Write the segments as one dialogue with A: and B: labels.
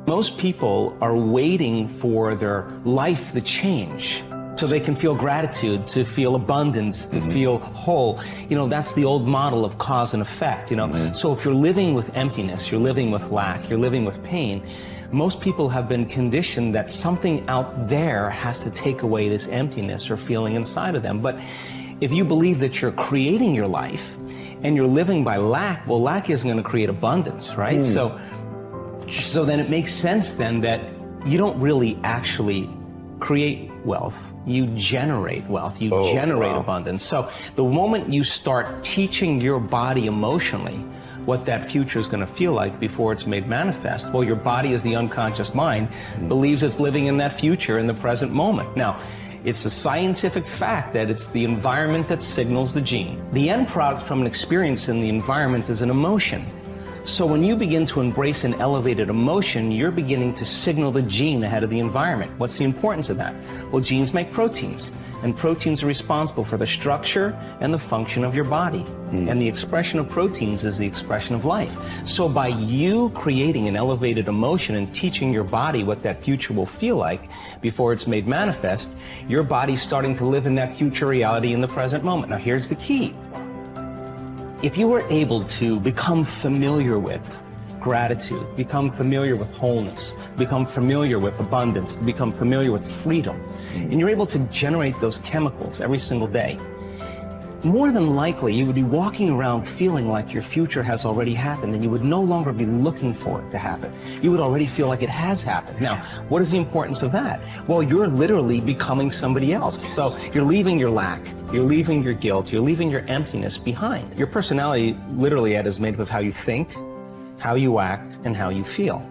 A: Most people are waiting for their life to change so they can feel gratitude, to feel abundance, to feel whole. You know, that's the old model of cause and effect, you know. So if you're living with emptiness, you're living with lack, you're living with pain, most people have been conditioned that something out there has to take away this emptiness or feeling inside of them. But if you believe that you're creating your life and you're living by lack, well, lack isn't going to create abundance, right? So then it makes sense then that you don't really actually create wealth, you generate wealth, you generate abundance. So the moment you start teaching your body emotionally what that future is going to feel like before it's made manifest, well, your body, as the unconscious mind, believes it's living in that future in the present moment. Now, it's a scientific fact that it's the environment that signals the gene. The end product from an experience in the environment is an emotion. So when you begin to embrace an elevated emotion, you're beginning to signal the gene ahead of the environment. What's the importance of that? Well, genes make proteins, and proteins are responsible for the structure and the function of your body. And the expression of proteins is the expression of life. So by you creating an elevated emotion and teaching your body what that future will feel like before it's made manifest, your body's starting to live in that future reality in the present moment. Now here's the key. If you were able to become familiar with gratitude, become familiar with wholeness, become familiar with abundance, become familiar with freedom, and you're able to generate those chemicals every single day, more than likely you would be walking around feeling like your future has already happened, and you would no longer be looking for it to happen. You would already feel like it has happened. Now, what is the importance of that? Well, you're literally becoming somebody else. So you're leaving your lack, you're leaving your guilt, you're leaving your emptiness behind. Your personality, literally, Ed, is made up of how you think, how you act, and how you feel.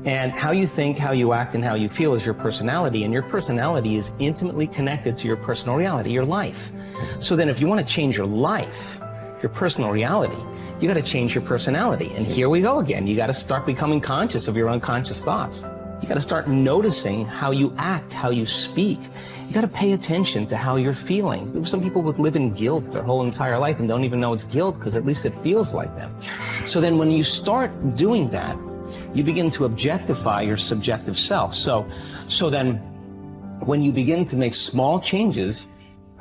A: And how you think, how you act, and how you feel is your personality, and your personality is intimately connected to your personal reality, your life. So then if you want to change your life, your personal reality, you got to change your personality. And here we go again. You got to start becoming conscious of your unconscious thoughts. You got to start noticing how you act, how you speak. You got to pay attention to how you're feeling. Some people would live in guilt their whole entire life and don't even know it's guilt because at least it feels like them. So then when you start doing that, you begin to objectify your subjective self. So then when you begin to make small changes,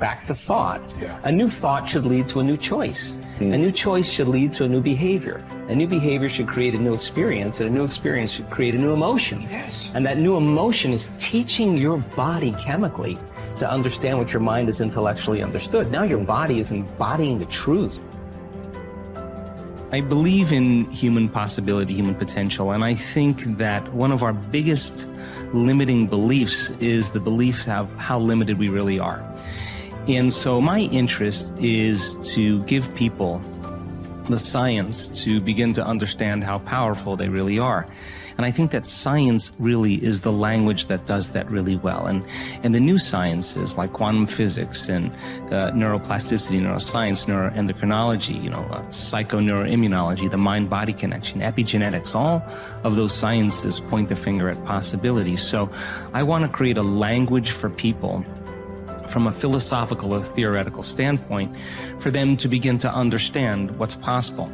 A: back to thought, a new thought should lead to a new choice. A new choice should lead to a new behavior. A new behavior should create a new experience, and a new experience should create a new emotion. Yes. And that new emotion is teaching your body chemically to understand what your mind has intellectually understood. Now your body is embodying the truth. I believe in human possibility, human potential, and I think that one of our biggest limiting beliefs is the belief of how limited we really are. And so my interest is to give people the science to begin to understand how powerful they really are. And I think that science really is the language that does that really well. And the new sciences like quantum physics and neuroplasticity, neuroscience, neuroendocrinology, psychoneuroimmunology, the mind-body connection, epigenetics, all of those sciences point the finger at possibilities. So I want to create a language for people from a philosophical or theoretical standpoint for them to begin to understand what's possible.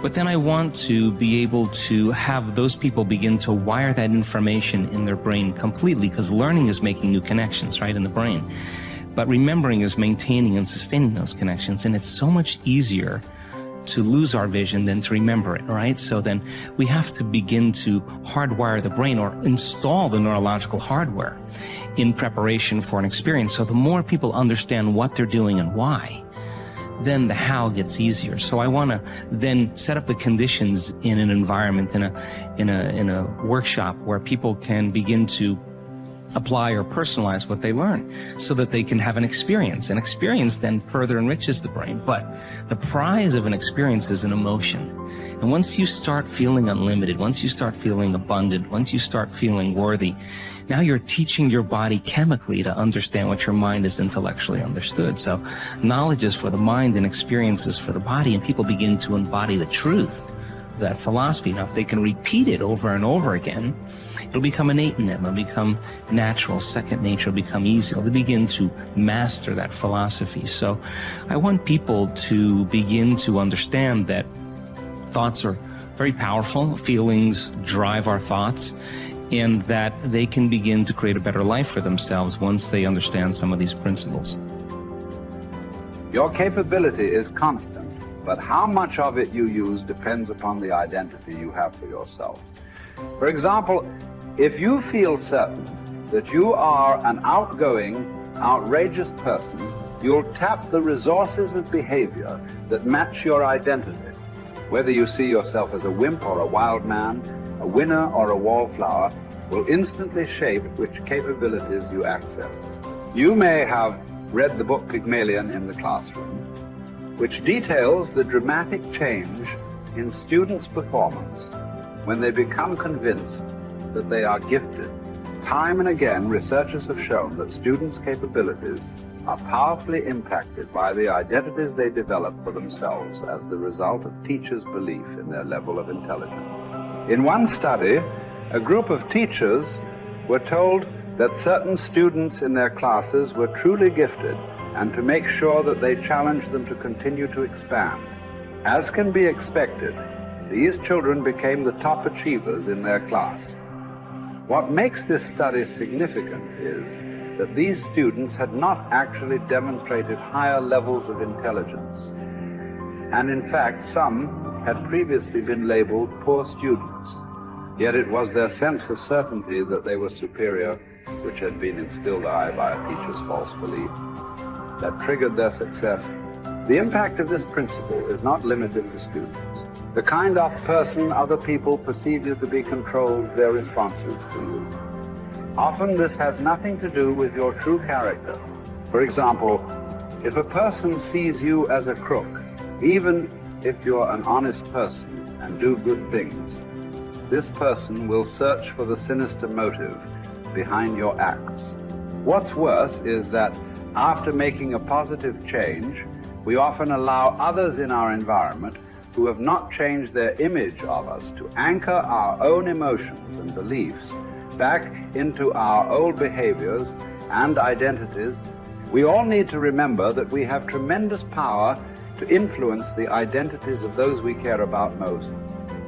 A: But then I want to be able to have those people begin to wire that information in their brain completely, because learning is making new connections, right, in the brain. But remembering is maintaining and sustaining those connections, and it's so much easier to lose our vision than to remember it, right? So then we have to begin to hardwire the brain or install the neurological hardware in preparation for an experience. So the more people understand what they're doing and why, then the how gets easier. So I want to then set up the conditions in an environment, in a workshop where people can begin to apply or personalize what they learn so that they can have an experience. An experience then further enriches the brain. But the prize of an experience is an emotion. And once you start feeling unlimited, once you start feeling abundant, once you start feeling worthy, now you're teaching your body chemically to understand what your mind has intellectually understood. So knowledge is for the mind and experience is for the body, and people begin to embody the truth of that philosophy. Now, if they can repeat it over and over again, it'll become innate in them. It'll become natural, second nature, it'll become easy. They'll begin to master that philosophy. So I want people to begin to understand that thoughts are very powerful. Feelings drive our thoughts, and that they can begin to create a better life for themselves once they understand some of these principles.
B: Your capability is constant, but how much of it you use depends upon the identity you have for yourself. For example, if you feel certain that you are an outgoing, outrageous person, you'll tap the resources of behavior that match your identity. Whether you see yourself as a wimp or a wild man, a winner or a wallflower, will instantly shape which capabilities you access. You may have read the book Pygmalion in the classroom, which details the dramatic change in students' performance when they become convinced that they are gifted. Time and again, researchers have shown that students' capabilities are powerfully impacted by the identities they develop for themselves as the result of teachers' belief in their level of intelligence. In one study, a group of teachers were told that certain students in their classes were truly gifted and to make sure that they challenged them to continue to expand. As can be expected, these children became the top achievers in their class. What makes this study significant is that these students had not actually demonstrated higher levels of intelligence. And in fact, some had previously been labeled poor students. Yet it was their sense of certainty that they were superior, which had been instilled by a teacher's false belief, that triggered their success. The impact of this principle is not limited to students. The kind of person other people perceive you to be controls their responses to you. Often this has nothing to do with your true character. For example, if a person sees you as a crook, even if you're an honest person and do good things, this person will search for the sinister motive behind your acts. What's worse is that after making a positive change, we often allow others in our environment who have not changed their image of us to anchor our own emotions and beliefs back into our old behaviors and identities. We all need to remember that we have tremendous power to influence the identities of those we care about most.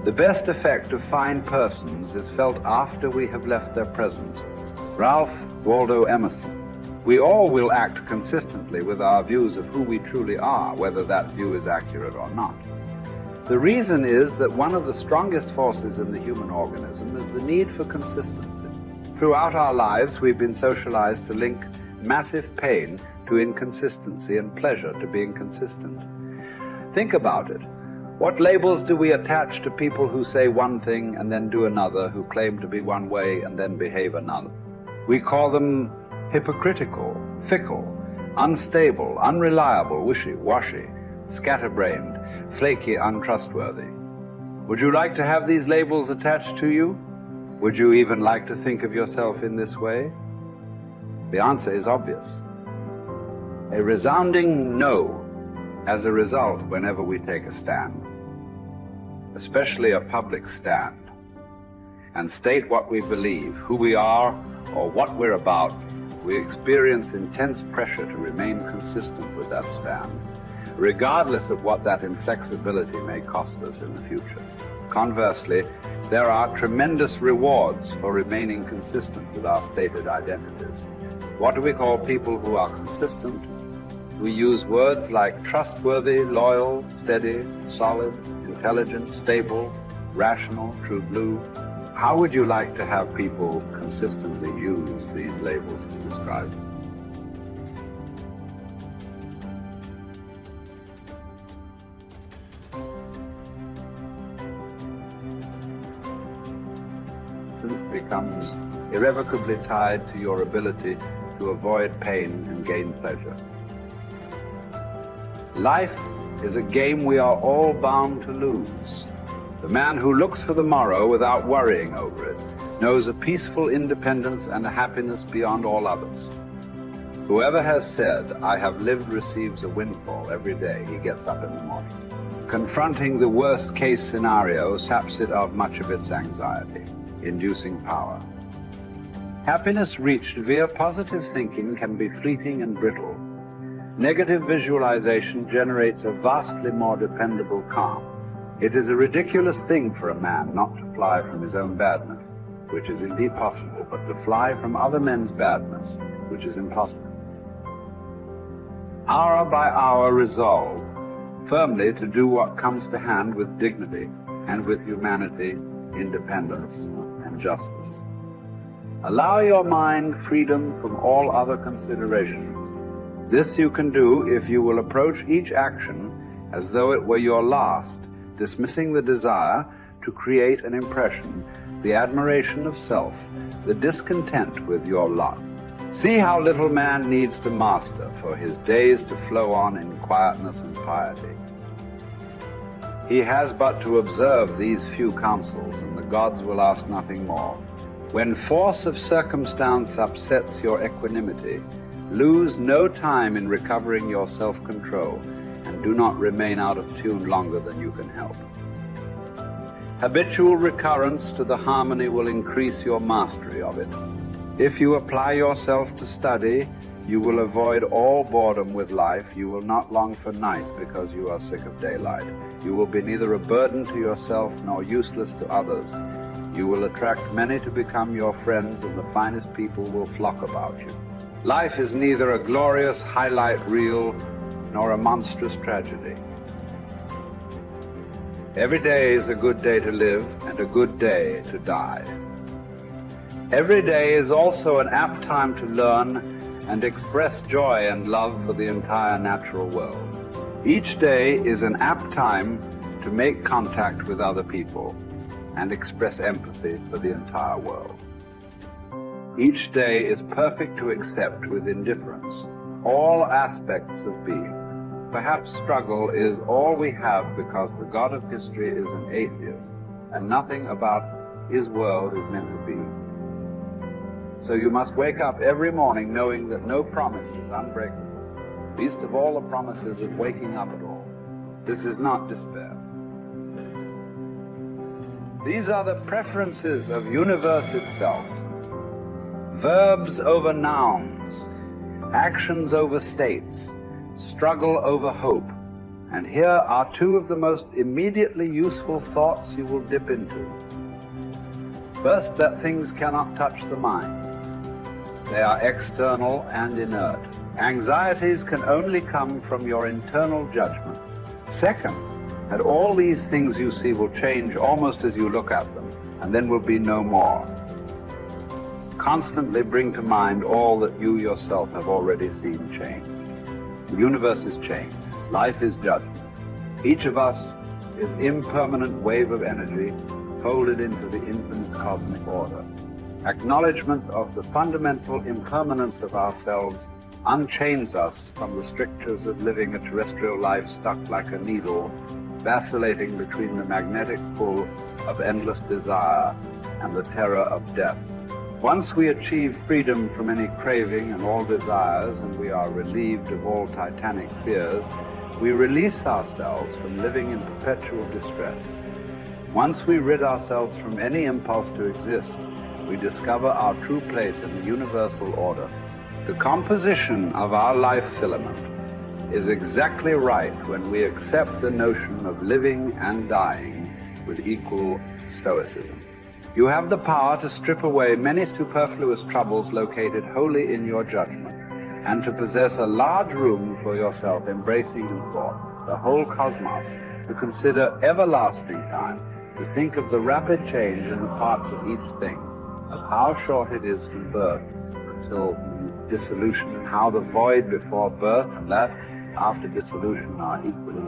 B: The best effect of fine persons is felt after we have left their presence. Ralph Waldo Emerson. We all will act consistently with our views of who we truly are, whether that view is accurate or not. The reason is that one of the strongest forces in the human organism is the need for consistency. Throughout our lives, we've been socialized to link massive pain to inconsistency and pleasure to being consistent. Think about it. What labels do we attach to people who say one thing and then do another, who claim to be one way and then behave another? We call them hypocritical, fickle, unstable, unreliable, wishy-washy, scatterbrained, flaky, untrustworthy. Would you like to have these labels attached to you? Would you even like to think of yourself in this way? The answer is obvious. A resounding no as a result whenever we take a stand, especially a public stand, and state what we believe, who we are, or what we're about. We experience intense pressure to remain consistent with that stand, regardless of what that inflexibility may cost us in the future. Conversely, there are tremendous rewards for remaining consistent with our stated identities. What do we call people who are consistent? We use words like trustworthy, loyal, steady, solid, intelligent, stable, rational, true blue. How would you like to have people consistently use these labels to describe you? Becomes irrevocably tied to your ability to avoid pain and gain pleasure. Life is a game we are all bound to lose. The man who looks for the morrow without worrying over it knows a peaceful independence and a happiness beyond all others. Whoever has said, "I have lived," receives a windfall every day he gets up in the morning. Confronting the worst-case scenario saps it of much of its anxiety, inducing power. Happiness reached via positive thinking can be fleeting and brittle. Negative visualization generates a vastly more dependable calm. It is a ridiculous thing for a man not to fly from his own badness, which is indeed possible, but to fly from other men's badness, which is impossible. Hour by hour resolve firmly to do what comes to hand with dignity and with humanity, independence, and justice. Allow your mind freedom from all other considerations. This you can do if you will approach each action as though it were your last, dismissing the desire to create an impression, the admiration of self, the discontent with your lot. See how little man needs to master for his days to flow on in quietness and piety. He has but to observe these few counsels, and the gods will ask nothing more. When force of circumstance upsets your equanimity, lose no time in recovering your self-control, and do not remain out of tune longer than you can help. Habitual recurrence to the harmony will increase your mastery of it. If you apply yourself to study, you will avoid all boredom with life. You will not long for night because you are sick of daylight. You will be neither a burden to yourself nor useless to others. You will attract many to become your friends, and the finest people will flock about you. Life is neither a glorious highlight reel nor a monstrous tragedy. Every day is a good day to live and a good day to die. Every day is also an apt time to learn and express joy and love for the entire natural world. Each day is an apt time to make contact with other people and express empathy for the entire world. Each day is perfect to accept with indifference all aspects of being. Perhaps struggle is all we have because the God of history is an atheist and nothing about his world is meant to be. So you must wake up every morning knowing that no promise is unbreakable, least of all the promises of waking up at all. This is not despair. These are the preferences of universe itself. Verbs over nouns, actions over states, struggle over hope. And here are two of the most immediately useful thoughts you will dip into. First, that things cannot touch the mind. They are external and inert. Anxieties can only come from your internal judgment. Second, that all these things you see will change almost as you look at them, and then will be no more. Constantly bring to mind all that you yourself have already seen change. The universe is changed. Life is judgment. Each of us is impermanent wave of energy folded into the infinite cosmic order. Acknowledgement of the fundamental impermanence of ourselves unchains us from the strictures of living a terrestrial life stuck like a needle, vacillating between the magnetic pull of endless desire and the terror of death. Once we achieve freedom from any craving and all desires, and we are relieved of all titanic fears, we release ourselves from living in perpetual distress. Once we rid ourselves from any impulse to exist, we discover our true place in the universal order. The composition of our life filament is exactly right when we accept the notion of living and dying with equal stoicism. You have the power to strip away many superfluous troubles located wholly in your judgment, and to possess a large room for yourself, embracing in thought the whole cosmos, to consider everlasting time, to think of the rapid change in the parts of each thing, of how short it is from birth until dissolution, and how the void before birth and that after dissolution are equally